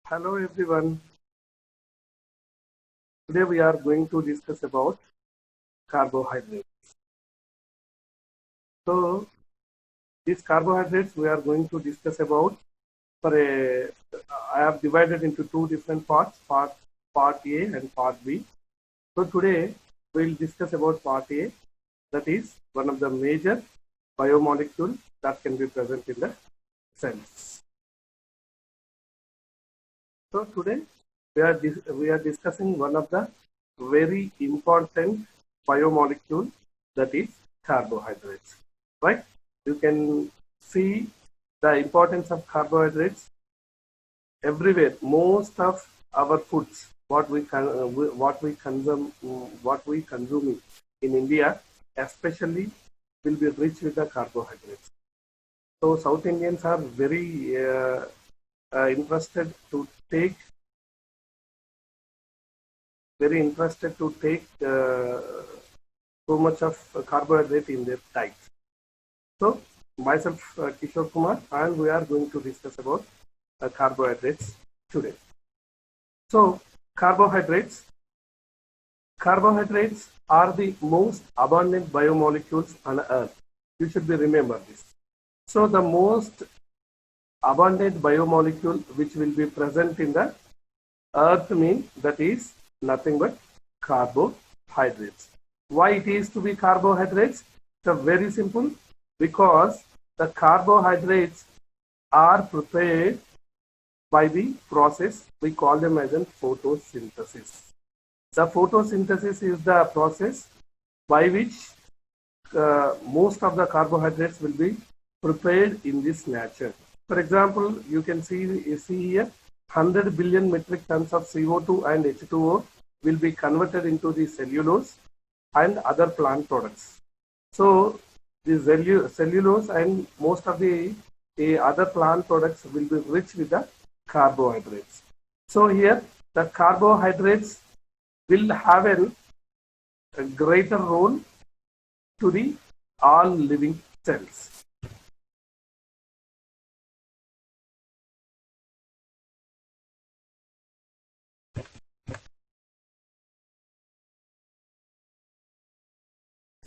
Hello everyone. Today we are going to discuss about carbohydrates. So these carbohydrates we are going to discuss about I have divided into two different parts, part A and part B. So today we will discuss about part A, that is one of the major biomolecules that can be present in the cells. So today we are discussing one of the very important biomolecule, that is carbohydrates. Right? You can see the importance of carbohydrates everywhere. Most of our foods, what we consume in India, especially, will be rich with the carbohydrates. So South Indians are very interested to take so much of carbohydrate in their diet. So myself, Kishore Kumar, and we are going to discuss about carbohydrates today. So carbohydrates are the most abundant biomolecules on Earth. You should be remember this. So the most abundant biomolecule which will be present in the Earth means that is nothing but carbohydrates. Why it is to be carbohydrates? It's very simple, because the carbohydrates are prepared by the process we call them as in photosynthesis. The photosynthesis is the process by which most of the carbohydrates will be prepared in this nature. For example, you can see here 100 billion metric tons of CO2 and H2O will be converted into the cellulose and other plant products. So the cellulose and most of the other plant products will be rich with the carbohydrates. So here the carbohydrates will have a greater role to the all living cells.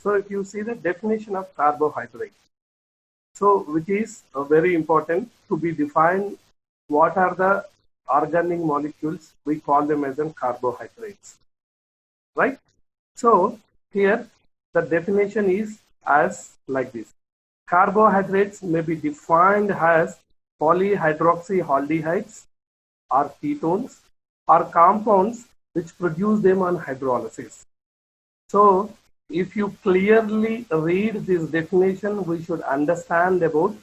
So if you see the definition of carbohydrate, so which is very important to be defined, what are the organic molecules, we call them as in carbohydrates, right? So here the definition is as like this. Carbohydrates may be defined as polyhydroxyaldehydes or ketones or compounds which produce them on hydrolysis. So if you clearly read this definition, we should understand about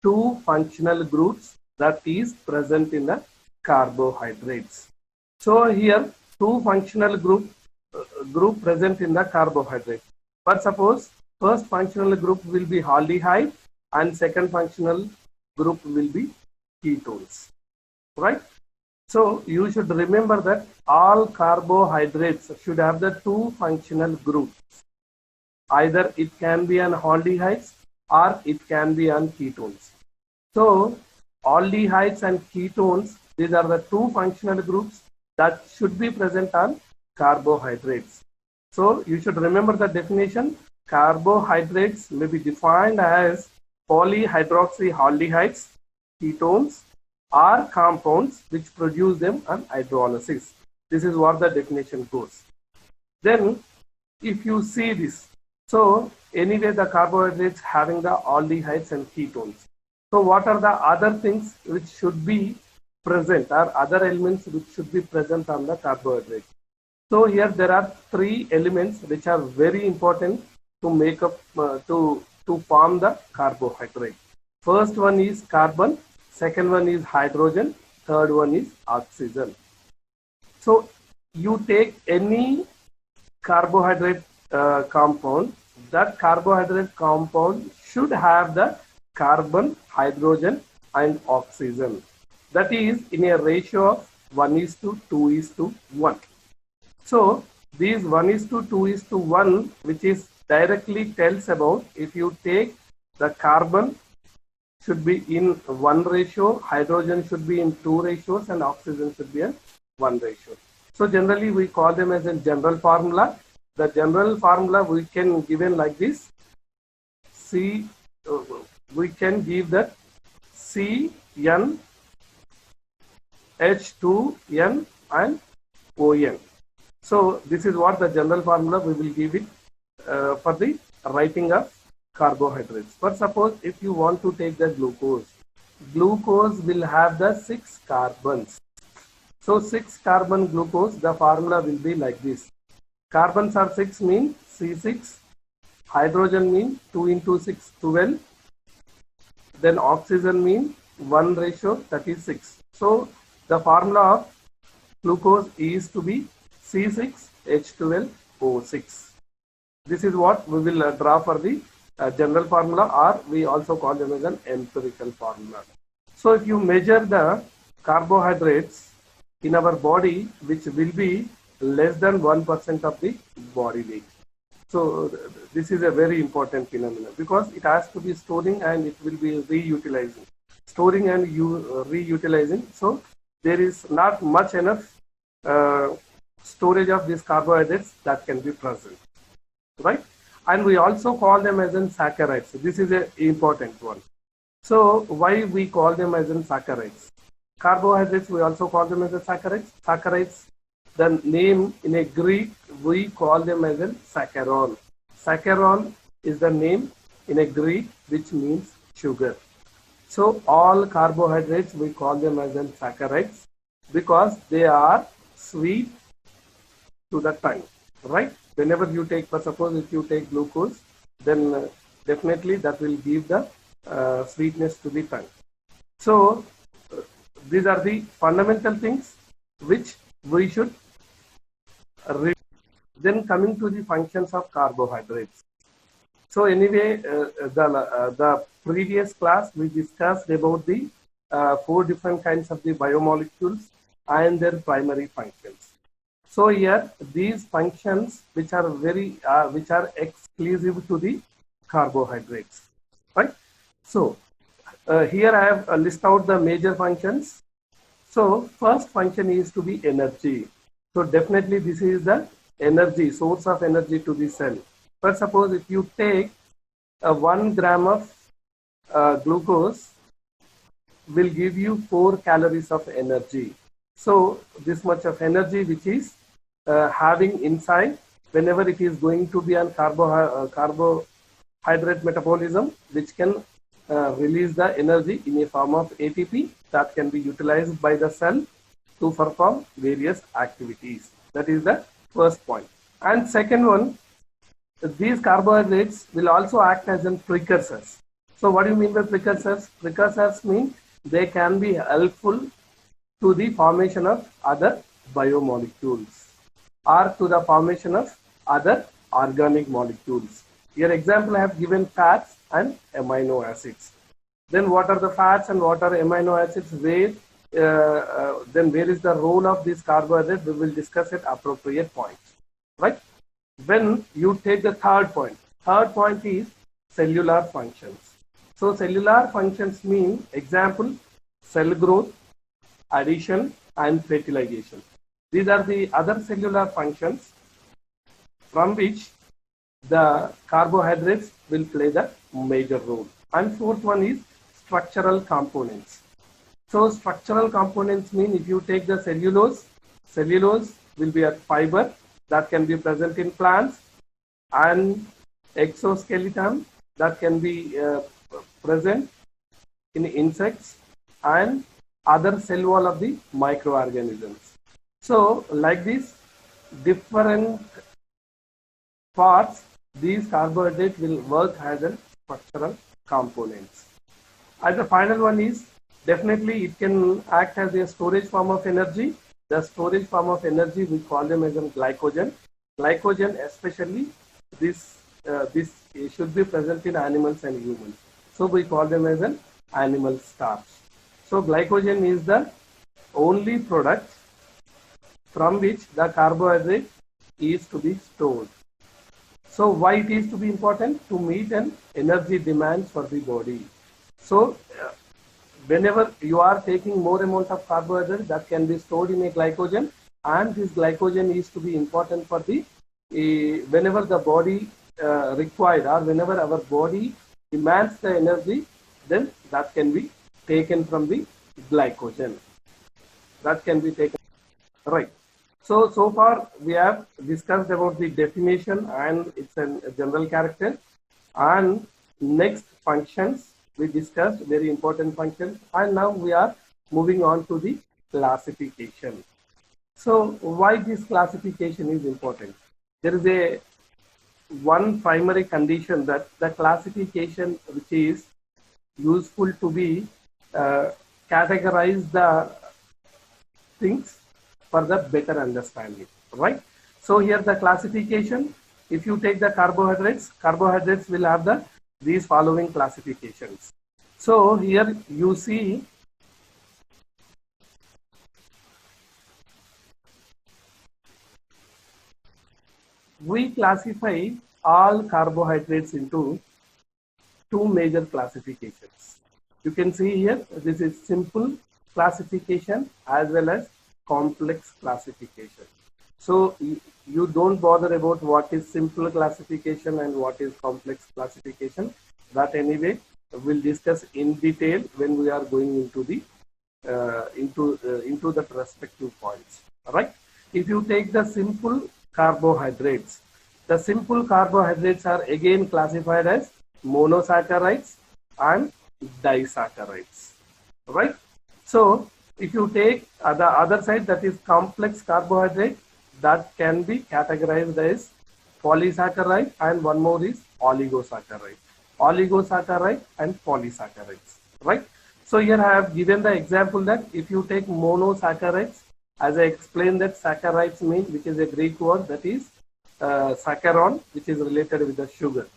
two functional groups that is present in the carbohydrates. So here two functional group present in the carbohydrate. But suppose first functional group will be aldehyde and second functional group will be ketones, right? So you should remember that all carbohydrates should have the two functional groups. Either it can be an aldehydes or it can be on ketones. So aldehydes and ketones, these are the two functional groups that should be present on carbohydrates. So you should remember the definition. Carbohydrates may be defined as polyhydroxyaldehydes, ketones, or compounds which produce them on hydrolysis. This is what the definition goes. Then if you see this, so anyway the carbohydrates having the aldehydes and ketones. So what are the other things which should be present, or other elements which should be present on the carbohydrate? So here there are three elements which are very important to make up to form the carbohydrate. First one is carbon, second one is hydrogen, third one is oxygen. So you take any carbohydrate compound, that carbohydrate compound should have the carbon, hydrogen and oxygen. That is in a ratio of 1:2:1. So these 1:2:1, which is directly tells about, if you take the carbon should be in 1 ratio, hydrogen should be in 2 ratios, and oxygen should be in 1 ratio. So generally we call them as a general formula. The general formula we can given like this. We can give that CN H2N and ON. So this is what the general formula we will give it for the writing of carbohydrates. But suppose if you want to take the glucose, glucose will have the 6 carbons. So 6 carbon glucose, the formula will be like this. Carbons are 6 mean C6, hydrogen mean 2 into 6, 12. Then oxygen mean 1 ratio 36. So the formula of glucose is to be C6H12O6. This is what we will draw for the general formula, or we also call them as an empirical formula. So if you measure the carbohydrates in our body, which will be less than 1% of the body weight. So this is a very important phenomenon because it has to be storing and it will be reutilizing. Storing and reutilizing. So there is not much enough storage of these carbohydrates that can be present, right? And we also call them as in saccharides. So this is an important one. So why we call them as in saccharides? Carbohydrates, we also call them as a saccharides. Saccharides, the name in a Greek, we call them as a saccharon. Saccharon is the name in a Greek which means sugar. So all carbohydrates, we call them as in saccharides because they are sweet to the tongue, right? Whenever you take, for suppose if you take glucose, then definitely that will give the sweetness to the tongue. So these are the fundamental things which we should read. Then coming to the functions of carbohydrates. So anyway, the previous class we discussed about the 4 different kinds of the biomolecules and their primary functions. So here these functions which are which are exclusive to the carbohydrates, right? So here I have list out the major functions. So first function is to be energy. So definitely this is the energy, source of energy to the cell. But suppose if you take 1 gram of glucose will give you 4 calories of energy. So this much of energy which is having inside, whenever it is going to be on carbohydrate metabolism, which can release the energy in a form of ATP that can be utilized by the cell to perform various activities. That is the first point. And second one, these carbohydrates will also act as in precursors. So what do you mean by precursors? Precursors mean they can be helpful to the formation of other biomolecules or to the formation of other organic molecules. Here example I have given fats and amino acids. Then what are the fats and what are amino acids? Then where is the role of this carbohydrate? We will discuss at appropriate points, right? When you take the third point is cellular functions. So cellular functions mean, example, cell growth, addition and fertilization. These are the other cellular functions from which the carbohydrates will play the major role. And fourth one is structural components. So structural components mean if you take the cellulose will be a fiber that can be present in plants, and exoskeleton that can be present in insects and other cell wall of the microorganisms. So like this, different parts, these carbohydrates will work as a structural components. And the final one is definitely it can act as a storage form of energy. The storage form of energy we call them as a glycogen. Glycogen, especially this should be present in animals and humans. So we call them as an animal starch. So glycogen is the only product from which the carbohydrate is to be stored. So why it is to be important? To meet an energy demand for the body. So whenever you are taking more amount of carbohydrate, that can be stored in a glycogen, and this glycogen is to be important for the whenever the body required, or whenever our body demands the energy, then that can be taken from the glycogen. That can be taken, right. So far we have discussed about the definition and its a general character, and next functions we discussed, very important functions, and now we are moving on to the classification. So why this classification is important? There is a one primary condition that the classification which is useful to be categorize the things for the better understanding, right? So here the classification, if you take the carbohydrates will have these following classifications. So here you see we classify all carbohydrates into two major classifications. You can see here, this is simple classification as well as complex classification. So you don't bother about what is simple classification and what is complex classification. That anyway we'll discuss in detail when we are going into the into the respective points. All right. If you take the simple carbohydrates, the simple carbohydrates are again classified as monosaccharides and disaccharides, right? So if you take the other side, that is complex carbohydrate, that can be categorized as polysaccharide, and one more is oligosaccharide and polysaccharides, right? So here I have given the example that if you take monosaccharides, as I explained that saccharides mean, which is a Greek word, that is saccharon, which is related with the sugar.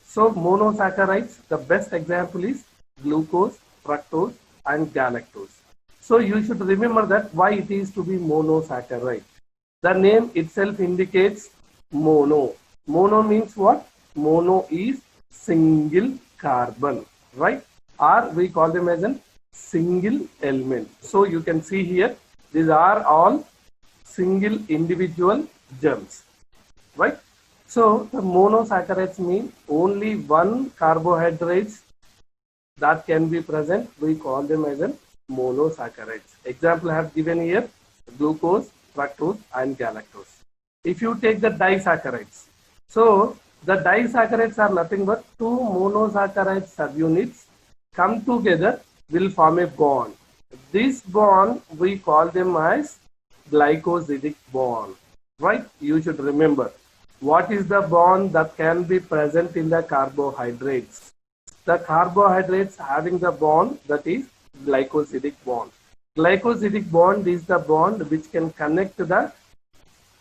So monosaccharides, the best example is glucose, fructose and galactose. So you should remember that why it is to be monosaccharide. The name itself indicates mono. Mono means what? Mono is single carbon, right? Or we call them as a single element. So you can see here, these are all single individual germs, right? So the monosaccharides mean only one carbohydrates that can be present. We call them as a monosaccharides. Example I have given here, glucose, fructose and galactose. If you take the disaccharides, so the disaccharides are nothing but two monosaccharide subunits come together, will form a bond. This bond we call them as glycosidic bond, right? You should remember what is the bond that can be present in the carbohydrates. The carbohydrates having the bond, that is glycosidic bond. Glycosidic bond is the bond which can connect the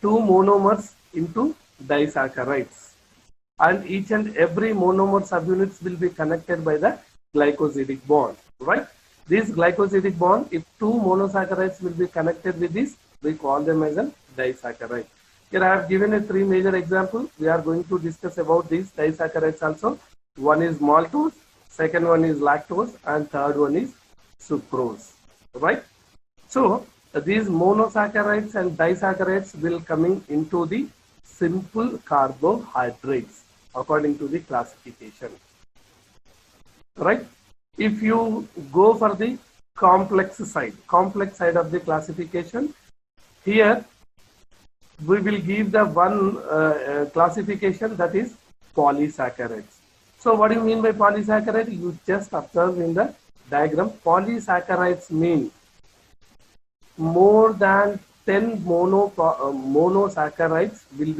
two monomers into disaccharides, and each and every monomer subunits will be connected by the glycosidic bond, right? This glycosidic bond, if two monosaccharides will be connected with this, we call them as a disaccharide. Here I have given a three major example. We are going to discuss about these disaccharides also. One is maltose, second one is lactose, and third one is sucrose, right? So these monosaccharides and disaccharides will coming into the simple carbohydrates according to the classification, right? If you go for the complex side of the classification, here we will give the one classification, that is polysaccharides. So what do you mean by polysaccharide? You just observe in the diagram. Polysaccharides mean more than 10 monosaccharides will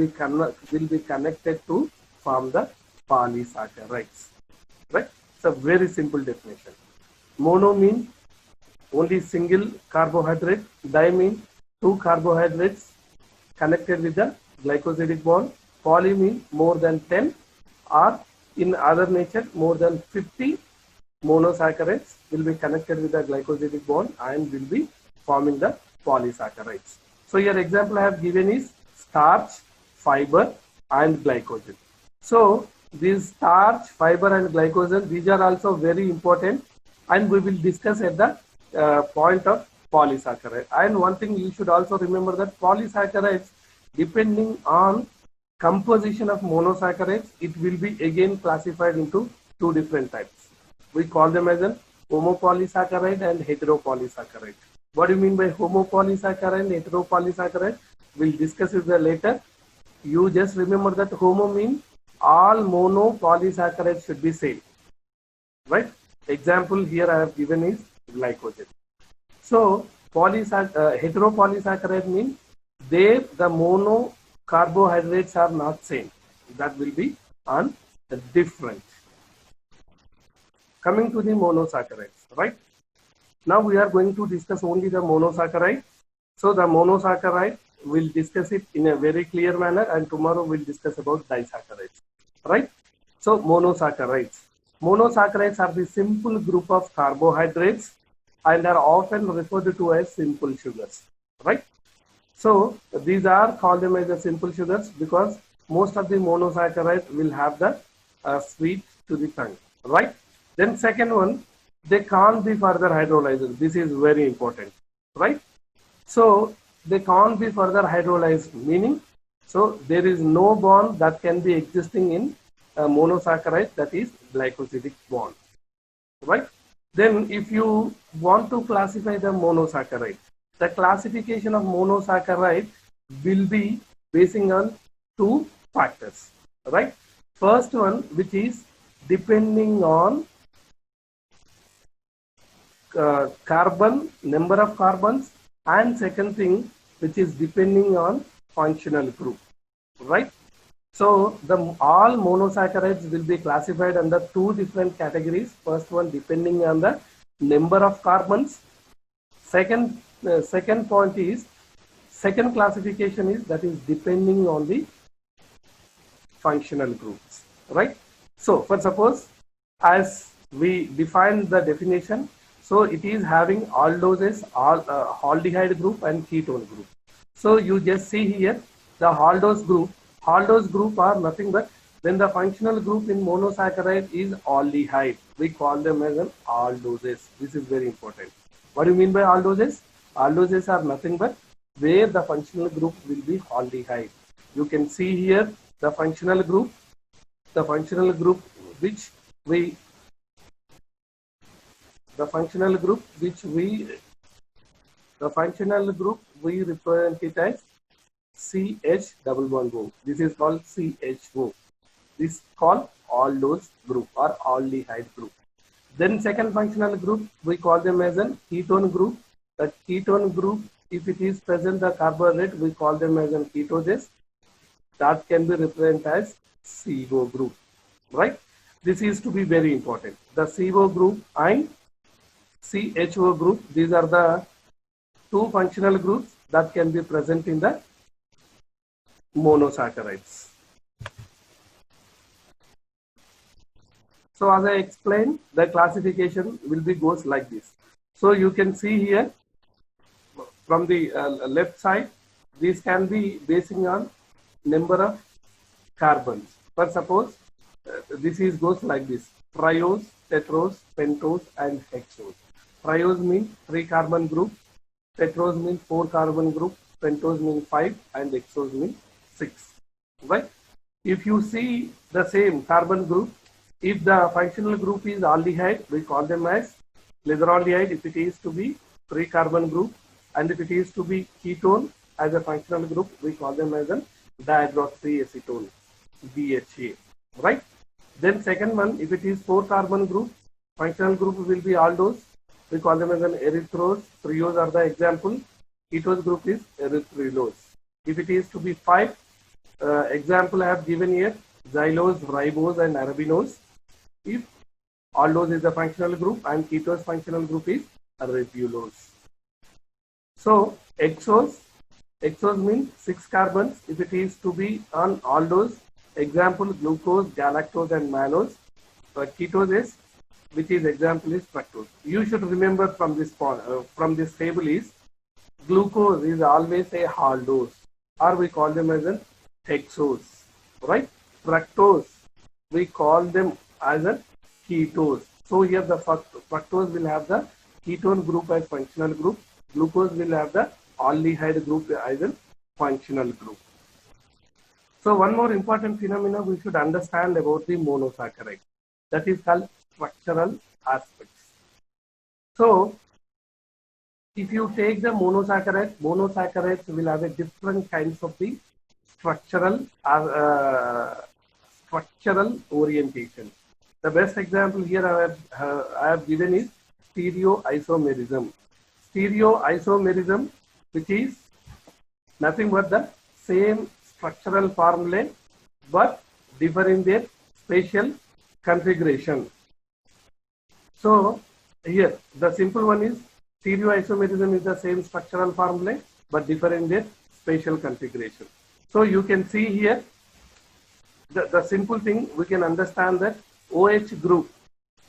be connected to form the polysaccharides, right? It's a very simple definition. Mono means only single carbohydrate. Di means two carbohydrates connected with the glycosidic bond. Poly means more than 10, or in other nature more than 50 monosaccharides will be connected with the glycosidic bond and will be forming the polysaccharides. So your example I have given is starch, fiber and glycogen. So these starch, fiber and glycogen, these are also very important and we will discuss at the point of polysaccharide. And one thing you should also remember that polysaccharides, depending on composition of monosaccharides, it will be again classified into two different types. We call them as an homopolysaccharide and heteropolysaccharide. What do you mean by homopolysaccharide and heteropolysaccharide? We'll discuss it later. You just remember that homo means all monopolysaccharides should be same, right? Example here I have given is glycogen. So heteropolysaccharide means there the mono carbohydrates are not same. That will be on different. Coming to the monosaccharides, right? Now we are going to discuss only the monosaccharide. So the monosaccharide, we'll discuss it in a very clear manner, and tomorrow we'll discuss about disaccharides, right? So monosaccharides. Monosaccharides are the simple group of carbohydrates and are often referred to as simple sugars, right? So these are called them as the simple sugars because most of the monosaccharides will have the sweet to the tongue, right? Then second one, they can't be further hydrolyzed. This is very important, right? So they can't be further hydrolyzed, meaning so there is no bond that can be existing in monosaccharide, that is glycosidic bond, right? Then if you want to classify the monosaccharide, the classification of monosaccharide will be basing on two factors, right? First one, which is depending on carbon, number of carbons, and second thing, which is depending on functional group, right? So all monosaccharides will be classified under two different categories. First one, depending on the number of carbons. Second point is, second classification is that is depending on the functional groups, right? So for suppose, as we define the definition, so it is having aldoses, aldehyde group and ketone group. So you just see here the aldose group are nothing but when the functional group in monosaccharide is aldehyde, we call them as an aldoses. This is very important. What do you mean by aldoses? Aldoses are nothing but where the functional group will be aldehyde. You can see here the functional group which we represent it as CH double bond O. This is called CHO. This is called aldose group or aldehyde group. Then second functional group, we call them as an ketone group. The ketone group, if it is present the carbohydrate, we call them as an ketoses. That can be represented as CO group, right? This is to be very important. The CO group and CHO group, these are the two functional groups that can be present in the monosaccharides. So as I explained, the classification will be goes like this. So you can see here from the left side, these can be basing on number of carbons. For suppose this is goes like this: triose, tetrose, pentose, and hexose. Triose means 3 carbon group, tetrose means 4 carbon group, pentose means 5, and hexose means 6. Right? If you see the same carbon group, if the functional group is aldehyde, we call them as glyceraldehyde if it is to be 3 carbon group, and if it is to be ketone as a functional group, we call them as a dihydroxyacetone, DHA, right? Then second one, if it is 4 carbon group, functional group will be aldose, we call them as an erythrose, triose are the example, ketose group is erythrulose. If it is to be 5, example I have given here, xylose, ribose, and arabinose. If aldose is the functional group and ketose functional group is ribulose. So hexose means 6 carbons. If it is to be on aldose, example glucose, galactose, and mannose. Ketoses, which is example is fructose. You should remember from this table is glucose is always a aldose, or we call them as an hexose, right? Fructose, we call them as a ketose. So here the fructose will have the ketone group as functional group. Glucose will have the aldehyde group as a functional group. So one more important phenomena we should understand about the monosaccharide, that is called structural aspects. So if you take the monosaccharides will have a different kinds of the structural orientation. The best example here I have given is stereoisomerism. Stereoisomerism, which is nothing but the same structural formulae but differ in their spatial configuration. So here the simple one is stereoisomerism is the same structural formulae but differ in their spatial configuration. So you can see here the simple thing we can understand that OH group.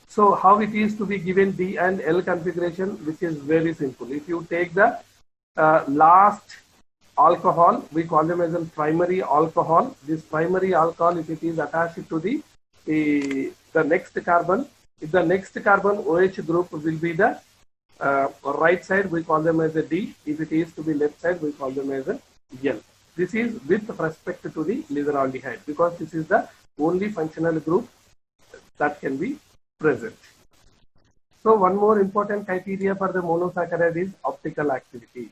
So how it is to be given D and L configuration, which is very simple. If you take the last alcohol, we call them as a primary alcohol. This primary alcohol, if it is attached to the next carbon, if the next carbon OH group will be the right side, we call them as a D. If it is to be left side, we call them as a L. This is with respect to the liseraldehyde, because this is the only functional group that can be present. So one more important criteria for the monosaccharide is optical activity.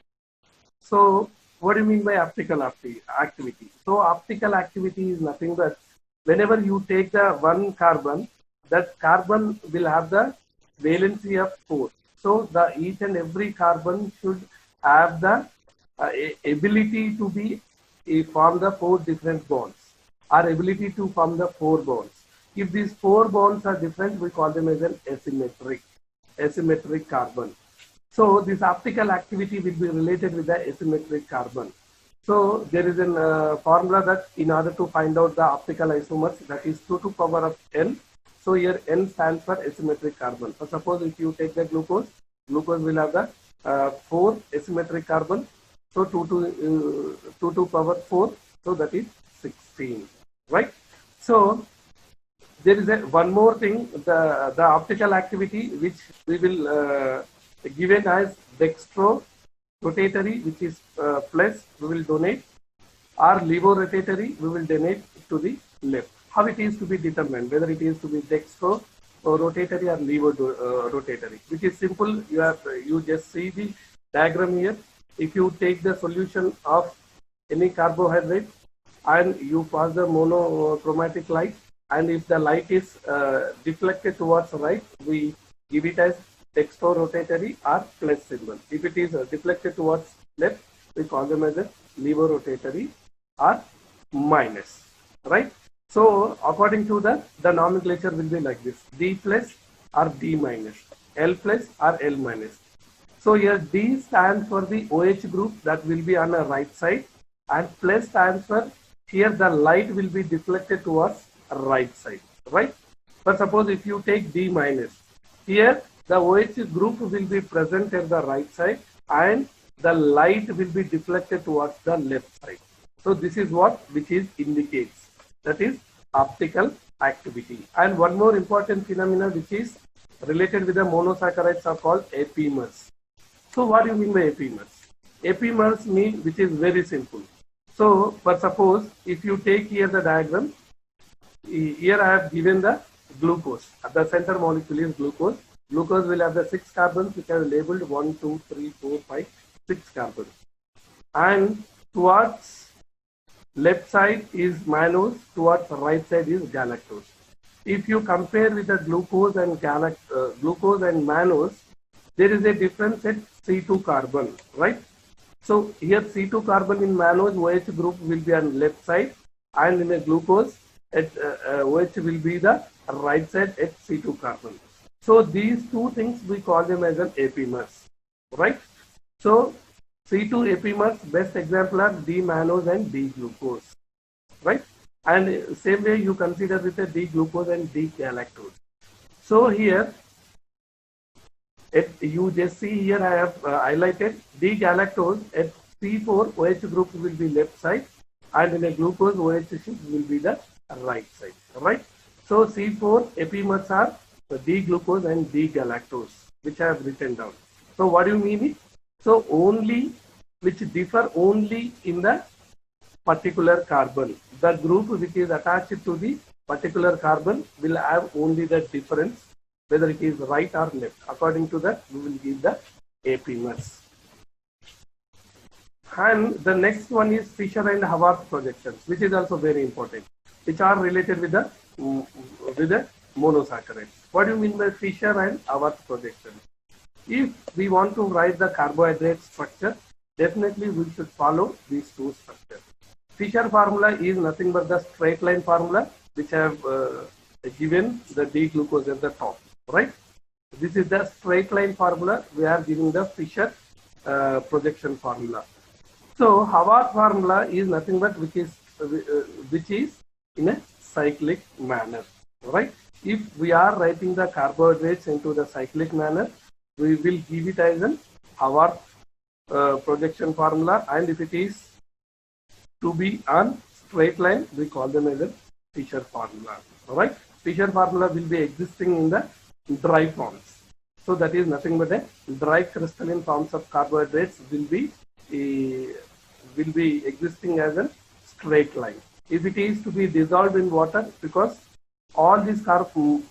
So what do you mean by optical activity? So optical activity is nothing but whenever you take the one carbon, that carbon will have the valency of 4. So the each and every carbon should have the ability to be form the 4 different bonds, or ability to form the 4 bonds. If these 4 bonds are different, we call them as an asymmetric carbon. So this optical activity will be related with the asymmetric carbon. So there is a formula that in order to find out the optical isomers, that is 2 to power of n. So here n stands for asymmetric carbon. So suppose if you take the glucose will have the 4 asymmetric carbon. So 2 to power 4. So that is 16, right? So there is one more thing, the optical activity which we will given as dextro-rotatory, which is plus, we will donate, or levo-rotatory, we will donate to the left. How it is to be determined, whether it is to be dextro-rotatory or levo-rotatory, which is simple. You just see the diagram here. If you take the solution of any carbohydrate and you pass the monochromatic light, and if the light is deflected towards right, we give it as dextro-rotatory or plus symbol. If it is deflected towards left, we call them as a levo-rotatory or minus, right? So according to the nomenclature will be like this: D plus or D minus, L plus or L minus. So here D stands for the OH group, that will be on the right side, and plus stands for here the light will be deflected towards right side, right? But suppose if you take D minus, here the OH group will be present at the right side and the light will be deflected towards the left side. So this is which indicates, that is optical activity. And one more important phenomena which is related with the monosaccharides are called apimers. So what do you mean by apimers? Apimers mean, which is very simple. So but suppose if you take here the diagram, here I have given the glucose. At the center molecule is glucose. Glucose will have the 6 carbons which are labeled 1, 2, 3, 4, 5, 6 carbons. And towards left side is mannose, towards right side is galactose. If you compare with the glucose and mannose, there is a difference at C2 carbon, right? So here C2 carbon in mannose OH group will be on left side, and in a glucose at OH will be the right side at C2 carbon. So these two things we call them as an apimers, right? So C2 apimers, best example are D-mannose and D-glucose, right? And same way you consider with a D-glucose and D-galactose. So here, you just see here I have highlighted D-galactose at C4 OH group will be left side, and in a glucose OH will be the right side, right? So C4 apimers are D-glucose and D-galactose, which I have written down. So what do you mean? So only, which differ only in the particular carbon. The group which is attached to the particular carbon will have only the difference, whether it is right or left. According to that, we will give the apimers. And the next one is Fischer and Haworth projections, which is also very important, which are related with the monosaccharides. What do you mean by Fischer and Haworth projections? If we want to write the carbohydrate structure, definitely we should follow these two structures. Fischer formula is nothing but the straight line formula, which I have given the D-glucose at the top, right? This is the straight line formula. We are giving the Fischer projection formula. So Haworth formula is nothing but which is in a cyclic manner, right? If we are writing the carbohydrates into the cyclic manner, we will give it as an Haworth projection formula, and if it is to be on straight line, we call them as a Fischer formula. All right, Fischer formula will be existing in the dry forms. So that is nothing but a dry crystalline forms of carbohydrates will be existing as a straight line. If it is to be dissolved in water, because all these carbohydrates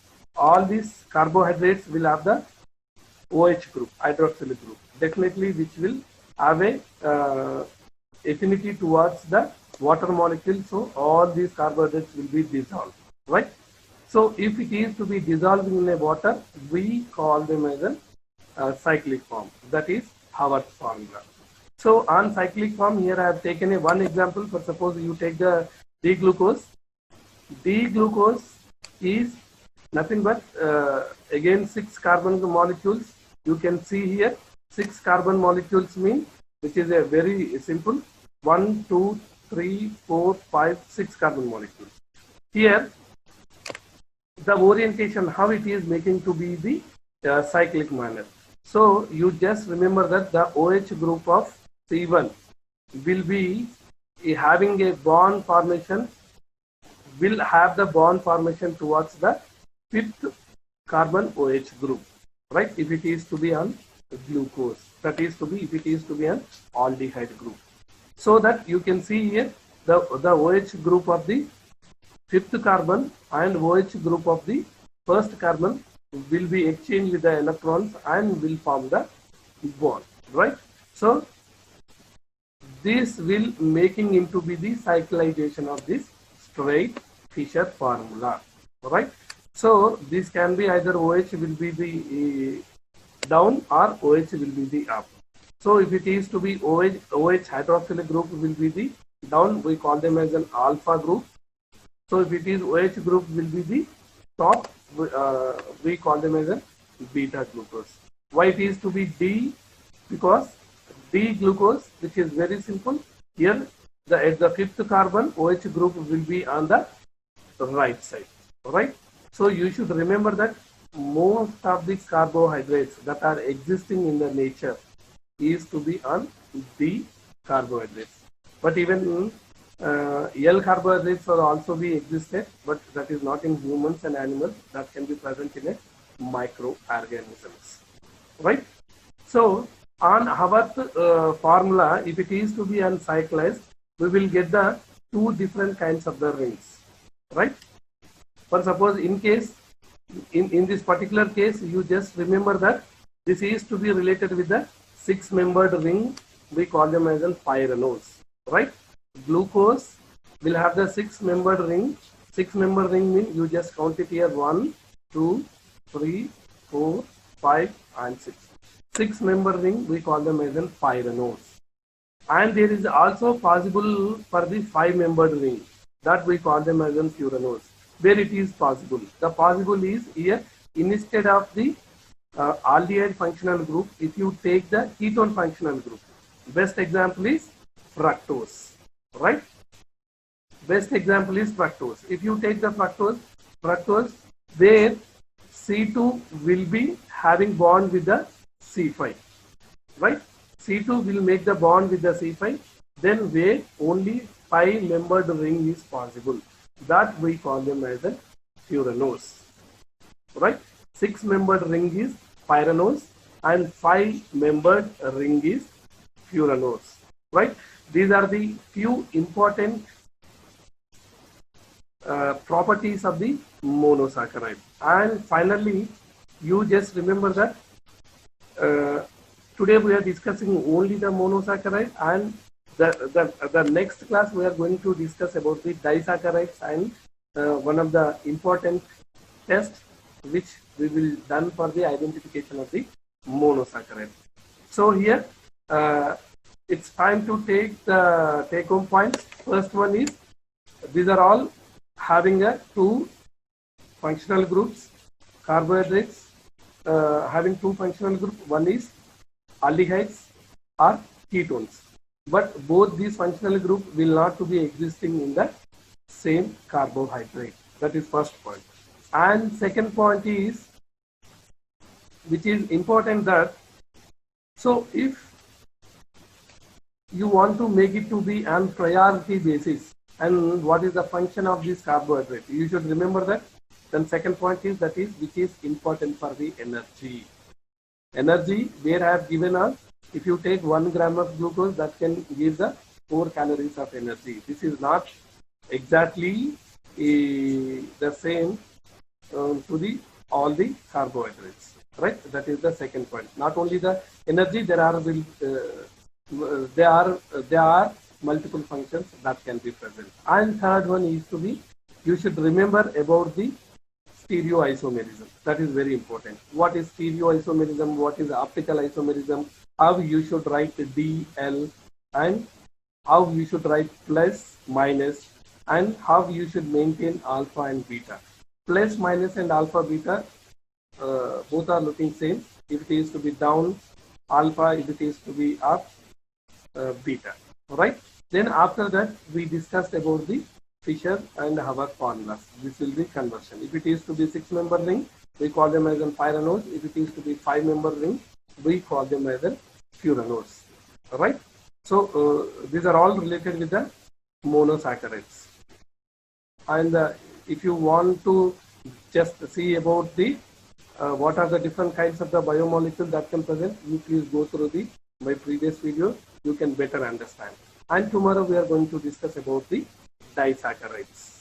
will have the OH group, hydroxyl group, definitely, which will have a affinity towards the water molecule. So all these carbohydrates will be dissolved, right? So if it is to be dissolved in a water, we call them as a cyclic form. That is Haworth formula. So on cyclic form, here I have taken one example. For suppose you take the D-glucose. D-glucose is nothing but again 6 carbon molecules. You can see here 6 carbon molecules mean, which is a very simple 1, 2, 3, 4, 5, 6 carbon molecules. Here the orientation, how it is making to be the cyclic manner. So you just remember that the OH group of C1 will be having a bond formation, will have the bond formation towards the 5th carbon OH group, right? If it is to be on glucose, that is to be, if it is to be an aldehyde group. So that you can see here the OH group of the 5th carbon and OH group of the 1st carbon will be exchanged with the electrons and will form the bond, right? So this will making into be the cyclization of this straight Fischer formula, right? So this can be either OH will be the down or OH will be the up. So if it is to be OH hydroxyl group will be the down, we call them as an alpha group. So if it is OH group will be the top, we call them as a beta glucose. Why it is to be D? Because D glucose, which is very simple. Here at the 5th carbon, OH group will be on the right side, right? So you should remember that most of the carbohydrates that are existing in the nature is to be on D carbohydrates. But even L carbohydrates are also be existed, but that is not in humans and animals. That can be present in a microorganisms, right? So on Haworth formula, if it is to be uncyclized, we will get the 2 different kinds of the rings, right? For suppose in case, in this particular case, you just remember that this is to be related with the 6-membered ring. We call them as an pyranose, right? Glucose will have the 6-membered ring. 6-membered ring means you just count it here 1, 2, 3, 4, 5 and 6. 6-membered ring we call them as an pyranose. And there is also possible for the 5-membered ring, that we call them as an furanose. Where it is possible. The possible is here instead of the aldehyde functional group, if you take the ketone functional group. Best example is fructose, right? Best example is fructose. If you take the fructose where C2 will be having bond with the C5, right? C2 will make the bond with the C5, then where only 5-membered ring is possible. That we call them as a furanose, right? 6-membered ring is pyranose, and 5-membered ring is furanose, right? These are the few important properties of the monosaccharide. And finally, you just remember that today we are discussing only the monosaccharide, and the next class we are going to discuss about the disaccharides and one of the important tests which we will done for the identification of the monosaccharide. So here it's time to take the take-home points. First one is, these are all having a 2 functional groups, carbohydrates having 2 functional groups. One is aldehydes or ketones, but both these functional groups will not to be existing in the same carbohydrate. That is first point. And second point is, which is important, that so if you want to make it to be on priority basis, and what is the function of this carbohydrate, you should remember that. Then second point is, that is which is important for the energy. Energy, where I have given us, if you take 1 gram of glucose, that can give the 4 calories of energy. This is not exactly the same to the all the carbohydrates, right? That is the second point. Not only the energy, there are multiple functions that can be present. And third one is to be, you should remember about the stereoisomerism. That is very important. What is stereoisomerism? What is optical isomerism? How you should write DL, and how you should write plus, minus, and how you should maintain alpha and beta. Plus, minus, and alpha, beta, both are looking same. If it is to be down, alpha; if it is to be up, beta. All right. Then after that, we discussed about the Fisher and Haber formulas. This will be conversion. If it is to be 6-member ring, we call them as a pyranose. If it is to be 5-member ring, we call them as a furanose. All right. So these are all related with the monosaccharides. And if you want to just see about the what are the different kinds of the biomolecules that can present, you please go through my previous video. You can better understand. And tomorrow we are going to discuss about the disaccharides.